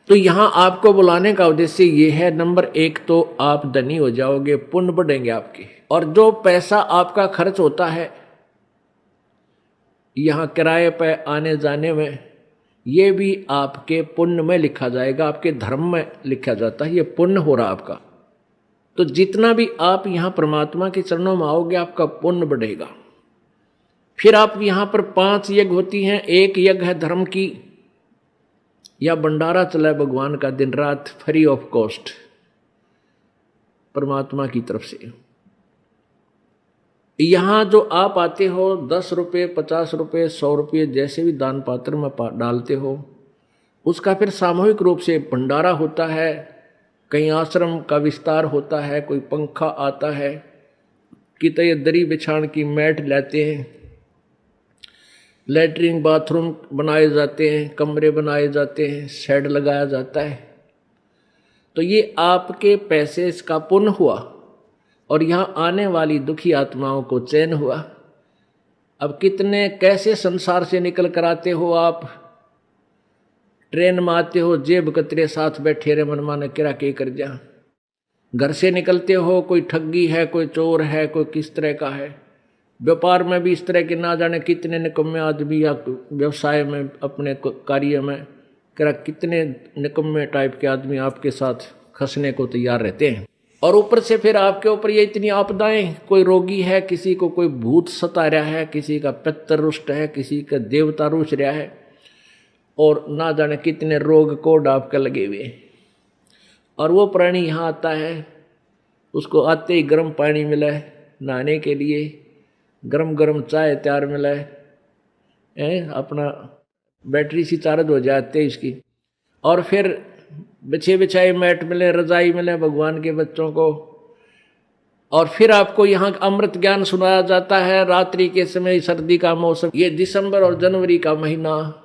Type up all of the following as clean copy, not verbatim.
तो यहां आपको बुलाने का उद्देश्य ये है, नंबर एक तो आप धनी हो जाओगे, पुण्य बढ़ेंगे आपके, और जो पैसा आपका खर्च होता है यहां किराए पे आने जाने में, ये भी आपके पुण्य में लिखा जाएगा, आपके धर्म में लिखा जाता है, ये पुण्य हो रहा आपका। तो जितना भी आप यहां परमात्मा के चरणों में आओगे आपका पुण्य बढ़ेगा। फिर आप यहां पर 5 यज्ञ होती हैं। एक यज्ञ है धर्म की, या भंडारा चला है भगवान का दिन रात फ्री ऑफ कॉस्ट परमात्मा की तरफ से। यहां जो आप आते हो 10 रुपये, 50 रुपये, 100 रुपये जैसे भी दान पात्र में डालते हो, उसका फिर सामूहिक रूप से भंडारा होता है, कहीं आश्रम का विस्तार होता है, कोई पंखा आता है, कितने दरी बिछाण की मैट लाते हैं, लैट्रिन बाथरूम बनाए जाते हैं, कमरे बनाए जाते हैं, शेड लगाया जाता है। तो ये आपके पैसे का पुण्य हुआ, और यहाँ आने वाली दुखी आत्माओं को चैन हुआ। अब कितने कैसे संसार से निकल कर आते हो आप, ट्रेन में आते हो, जेब कतरे साथ बैठे रहे, मनमाने किरा के कर जा। घर से निकलते हो, कोई ठगी है, कोई चोर है, कोई किस तरह का है। व्यापार में भी इस तरह के ना जाने कितने निकम्मे आदमी, या व्यवसाय में अपने कार्य में कितने निकम्मे टाइप के आदमी आपके साथ खसने को तैयार रहते हैं। और ऊपर से फिर आपके ऊपर ये इतनी आपदाएं, कोई रोगी है, किसी को कोई भूत सता रहा है, किसी का पितर रुष्ट है, किसी का देवता रुष्ट रहा है, और ना जाने कितने रोग कोड आपके लगे हुए। और वो प्राणी यहाँ आता है, उसको आते ही गर्म पानी मिला है नहाने के लिए, गरम गरम चाय तैयार मिला है, अपना बैटरी सी चार्ज हो जाती है इसकी, और फिर बिछे बिछाए मैट मिले, रजाई मिले भगवान के बच्चों को, और फिर आपको यहाँ अमृत ज्ञान सुनाया जाता है रात्रि के समय, सर्दी का मौसम, ये दिसंबर और जनवरी का महीना,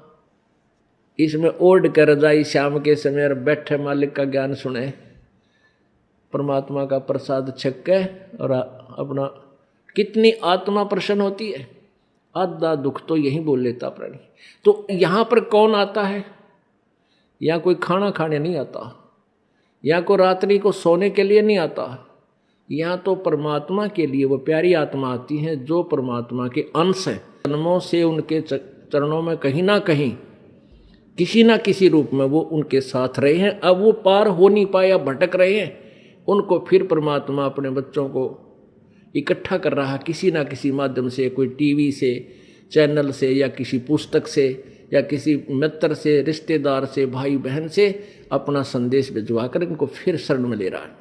इसमें ओढ़ कर रजाई शाम के समय और बैठे मालिक का ज्ञान सुने, परमात्मा का प्रसाद छक के, और अपना कितनी आत्मा प्रसन्न होती है। आधा दुख तो यही बोल लेता प्राणी। तो यहाँ पर कौन आता है? यहाँ कोई खाना खाने नहीं आता, यहाँ कोई रात्रि को सोने के लिए नहीं आता, यहाँ तो परमात्मा के लिए वो प्यारी आत्मा आती है जो परमात्मा के अंश है। जन्मों से उनके चरणों में कहीं ना कहीं किसी ना किसी रूप में वो उनके साथ रहे हैं। अब वो पार हो नहीं पाया, भटक रहे हैं, उनको फिर परमात्मा अपने बच्चों को इकट्ठा कर रहा किसी ना किसी माध्यम से, कोई टीवी से, चैनल से, या किसी पुस्तक से, या किसी मित्र से, रिश्तेदार से, भाई बहन से अपना संदेश भिजवा कर इनको फिर शरण में ले रहा है।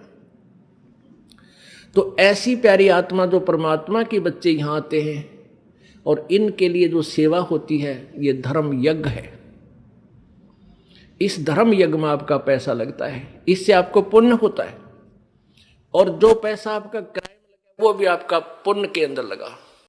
तो ऐसी प्यारी आत्मा जो परमात्मा के बच्चे यहाँ आते हैं, और इनके लिए जो सेवा होती है ये धर्म यज्ञ है। इस धर्म यज्ञ में आपका पैसा लगता है, इससे आपको पुण्य होता है, और जो पैसा आपका किराए में लगा वो भी आपका पुण्य के अंदर लगा।